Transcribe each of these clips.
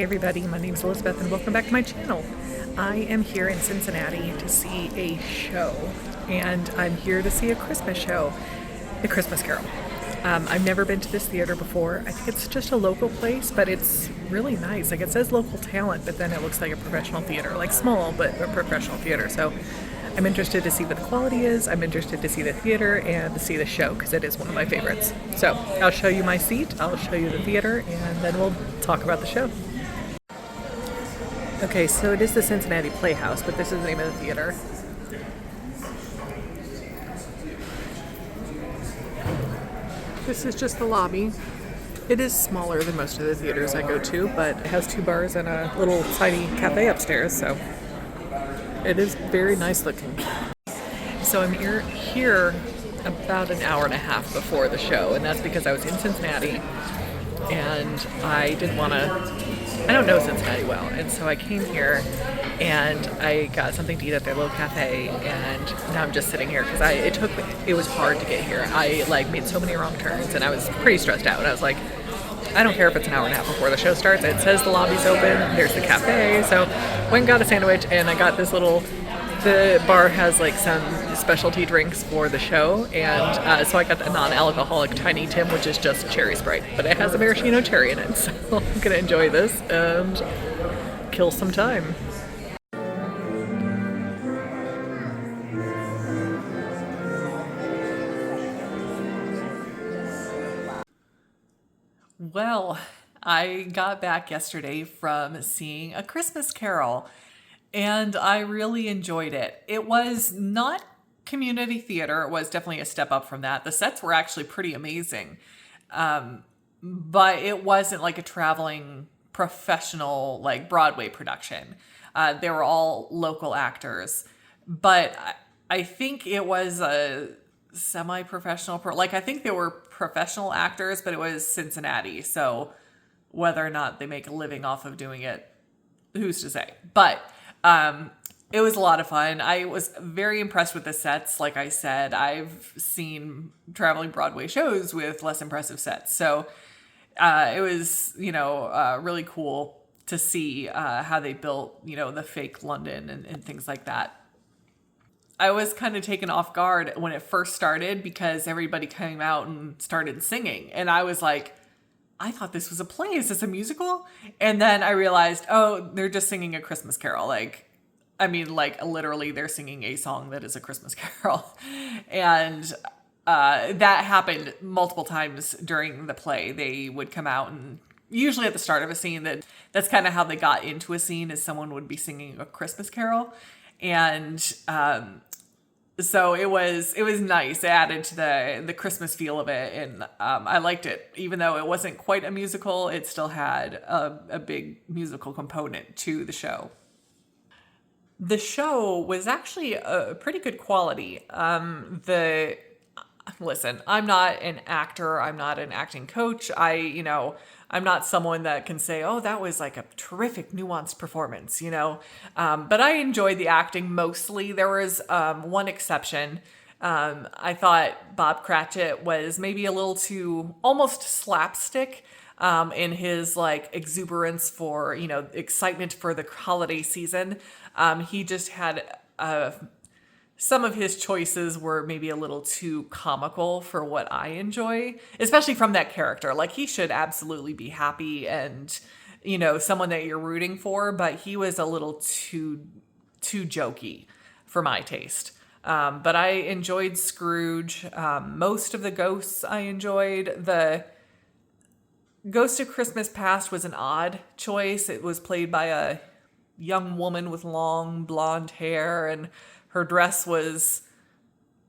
everybody, my name is Elizabeth and welcome back to my channel. I am here in Cincinnati to see a show, and I'm here to see a Christmas show, The Christmas Carol. I've never been to this theater before. I think it's just a local place, but it's really nice. Like, it says local talent, but then it looks like a professional theater, like small, but a professional theater. So I'm interested to see what the quality is. I'm interested to see the theater and to see the show because it is one of my favorites. So I'll show you my seat, I'll show you the theater, and then we'll talk about the show. Okay, so it is the Cincinnati Playhouse, but this is the name of the theater. This is just the lobby. It is smaller than most of the theaters I go to, but it has 2 bars and a little tiny cafe upstairs, so it is very nice looking. So I'm here about an hour and a half before the show, and that's because I was in Cincinnati and I don't know Cincinnati well, and so I came here and I got something to eat at their little cafe, and now I'm just sitting here because it was hard to get here. I made so many wrong turns and I was pretty stressed out. I was like, I don't care if it's an hour and a half before the show starts. It says the lobby's open, there's the cafe. So went and got a sandwich, and I got the bar has some specialty drinks for the show, and so I got the non-alcoholic Tiny Tim, which is just cherry Sprite, but it has a maraschino cherry in it, so I'm gonna enjoy this and kill some time. Well, I got back yesterday from seeing A Christmas Carol, and I really enjoyed it. It was not community theater. It was definitely a step up from that. The sets were actually pretty amazing, but it wasn't like a traveling professional Broadway production. They were all local actors, but I think it was a semi-professional, I think they were professional actors, but it was Cincinnati, so whether or not they make a living off of doing it, who's to say? But it was a lot of fun. I was very impressed with the sets. Like I said, I've seen traveling Broadway shows with less impressive sets, so it was really cool to see how they built the fake London and things like that. I was kind of taken off guard when it first started because everybody came out and started singing. And I was like, I thought this was a play. Is this a musical? And then I realized, oh, they're just singing A Christmas Carol. Literally they're singing a song that is a Christmas Carol. And that happened multiple times during the play. They would come out, and usually at the start of a scene, that's kind of how they got into a scene, is someone would be singing A Christmas Carol. And so it was nice. It added to the Christmas feel of it, and I liked it. Even though it wasn't quite a musical, it still had a big musical component to the show. The show was actually a pretty good quality. Listen, I'm not an actor. I'm not an acting coach. I'm not someone that can say, oh, that was like a terrific, nuanced performance, But I enjoyed the acting mostly. There was one exception. I thought Bob Cratchit was maybe a little too almost slapstick in his exuberance for, excitement for the holiday season. He just had some of his choices were maybe a little too comical for what I enjoy, especially from that character. He should absolutely be happy and, someone that you're rooting for, but he was a little too jokey for my taste. But I enjoyed Scrooge. Most of the ghosts I enjoyed. The Ghost of Christmas Past was an odd choice. It was played by a young woman with long blonde hair, and her dress was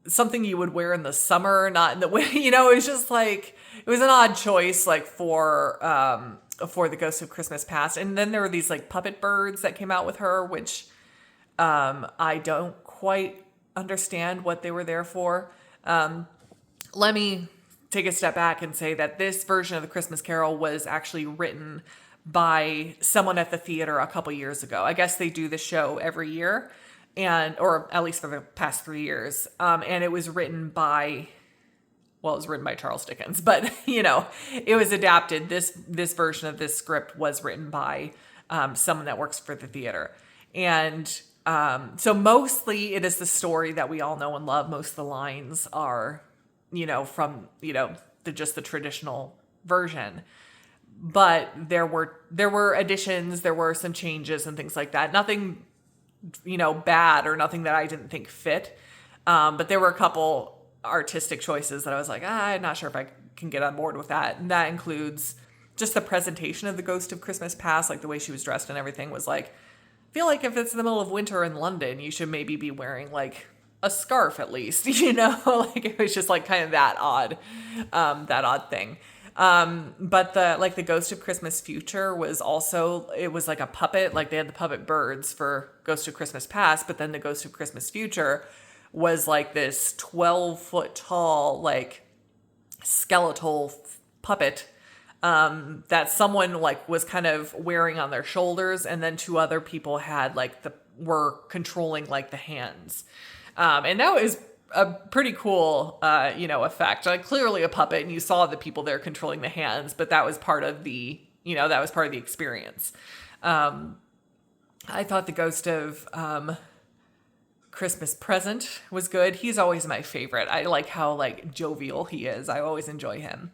something you would wear in the summer, not in the winter. It was just it was an odd choice, for the Ghost of Christmas Past. And then there were these puppet birds that came out with her, which I don't quite understand what they were there for. Let me take a step back and say that this version of the Christmas Carol was actually written by someone at the theater a couple years ago. I guess they do the show every year, or at least for the past 3 years. And it was written by well, it was written by Charles Dickens, but it was adapted. This version of this script was written by someone that works for the theater. And so mostly it is the story that we all know and love. Most of the lines are, from, just the traditional version. But there were additions, there were some changes and things like that. Nothing, bad or nothing that I didn't think fit. But there were a couple artistic choices that I was like, I'm not sure if I can get on board with that. And that includes just the presentation of the Ghost of Christmas Past, like the way she was dressed and everything was like, I feel like if it's in the middle of winter in London, you should maybe be wearing like a scarf at least, like it was just like kind of that odd thing. But the Ghost of Christmas Future was also, it was like a puppet, like they had the puppet birds for Ghost of Christmas Past, but then the Ghost of Christmas Future was like this 12-foot tall, like skeletal puppet that someone like was kind of wearing on their shoulders, and then two other people had were controlling like the hands, and that was a pretty cool effect. Like clearly a puppet, and you saw the people there controlling the hands, but that was part of the experience. I thought the Ghost of Christmas Present was good. He's always my favorite. I like how jovial he is. I always enjoy him.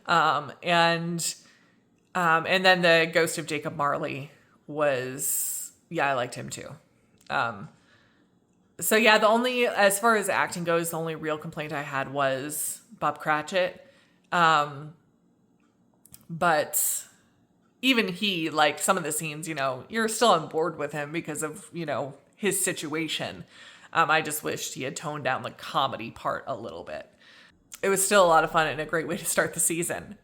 And then the Ghost of Jacob Marley was, I liked him too. So yeah, as far as acting goes, the only real complaint I had was Bob Cratchit. But even he, like some of the scenes, you're still on board with him because of, his situation. I just wished he had toned down the comedy part a little bit. It was still a lot of fun and a great way to start the season.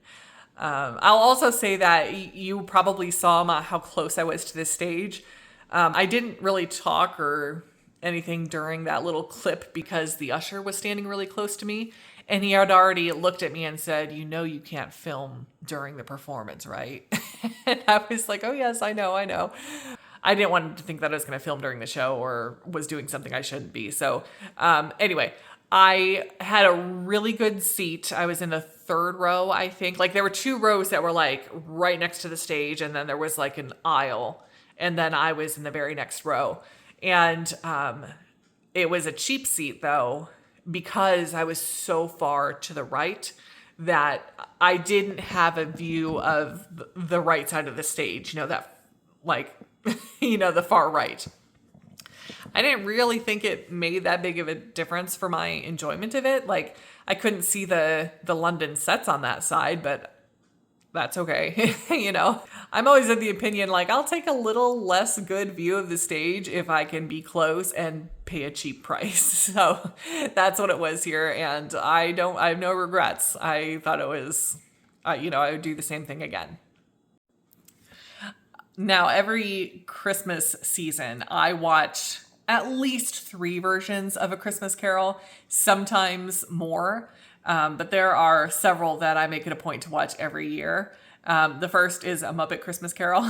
I'll also say that you probably saw how close I was to this stage. I didn't really talk or anything during that little clip because the usher was standing really close to me, and he had already looked at me and said, you can't film during the performance, right? And I was like, oh yes, I know. I didn't want him to think that I was going to film during the show or was doing something I shouldn't be. So anyway, I had a really good seat. I was in the third row, I think. Like there were two rows that were like right next to the stage, and then there was like an aisle, and then I was in the very next row. And it was a cheap seat though, because I was so far to the right that I didn't have a view of the right side of the stage, that like, the far right. I didn't really think it made that big of a difference for my enjoyment of it. Like I couldn't see the London sets on that side, but that's okay. I'm always of the opinion, like I'll take a little less good view of the stage if I can be close and pay a cheap price. So that's what it was here. And I have no regrets. I thought it was, I would do the same thing again. Now, every Christmas season, I watch at least 3 versions of A Christmas Carol, sometimes more. But there are several that I make it a point to watch every year. The first is A Muppet Christmas Carol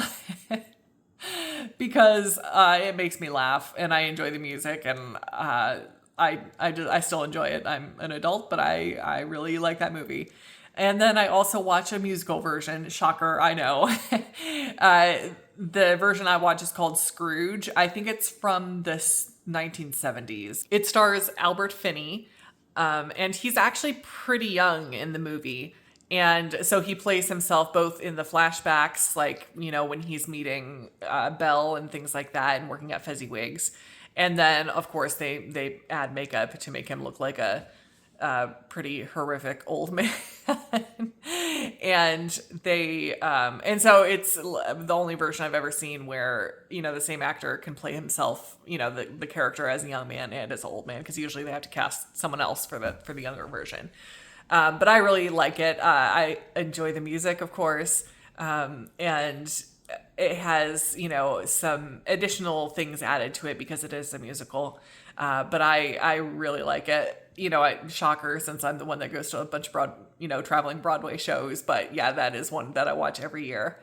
because it makes me laugh and I enjoy the music, and I still enjoy it. I'm an adult, but I really like that movie. And then I also watch a musical version. Shocker, I know. The version I watch is called Scrooge. I think it's from the 1970s. It stars Albert Finney, and he's actually pretty young in the movie. And so he plays himself both in the flashbacks, like, when he's meeting Belle and things like that and working at Fezziwigs. And then, of course, they add makeup to make him look like a pretty horrific old man. And so it's the only version I've ever seen where, the same actor can play himself, the character as a young man and as an old man, because usually they have to cast someone else for the younger version. But I really like it. I enjoy the music, of course. And it has, some additional things added to it because it is a musical. But I really like it. Shocker, since I'm the one that goes to a bunch of traveling Broadway shows. But yeah, that is one that I watch every year.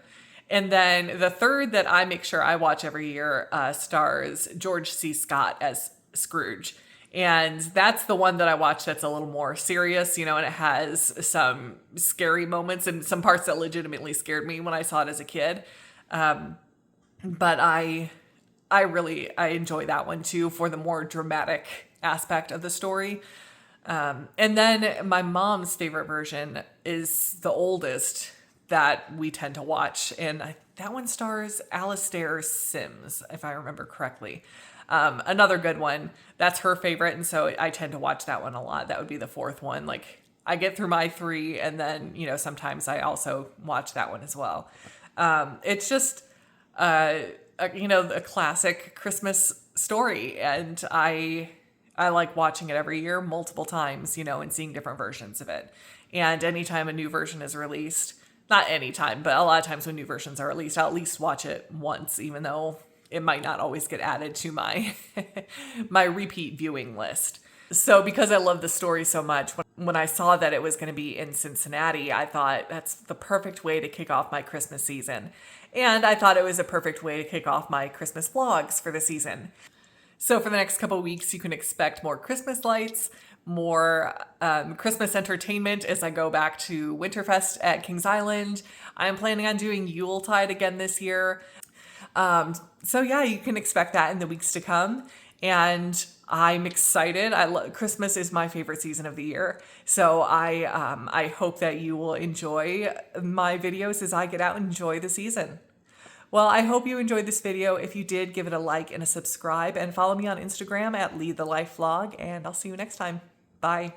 And then the third that I make sure I watch every year stars George C. Scott as Scrooge. And that's the one that I watch that's a little more serious, and it has some scary moments and some parts that legitimately scared me when I saw it as a kid. But I enjoy that one too for the more dramatic aspect of the story. And then my mom's favorite version is the oldest that we tend to watch. And that one stars Alastair Sims, if I remember correctly. Another good one. That's her favorite. And so I tend to watch that one a lot. That would be the fourth one. Like I get through my three and then, sometimes I also watch that one as well. It's just, a classic Christmas story. And I like watching it every year, multiple times, and seeing different versions of it. And anytime a new version is released, not anytime, but a lot of times when new versions are released, I'll at least watch it once, even though it might not always get added to my my repeat viewing list. So because I love the story so much, when I saw that it was going to be in Cincinnati, I thought that's the perfect way to kick off my Christmas season. And I thought it was a perfect way to kick off my Christmas vlogs for the season. So for the next couple of weeks, you can expect more Christmas lights, more Christmas entertainment as I go back to Winterfest at Kings Island. I'm planning on doing Yuletide again this year. So yeah, you can expect that in the weeks to come. And I'm excited. Christmas is my favorite season of the year. So I hope that you will enjoy my videos as I get out and enjoy the season. Well, I hope you enjoyed this video. If you did, give it a like and a subscribe and follow me on Instagram at Lead the Life Vlog, and I'll see you next time. Bye.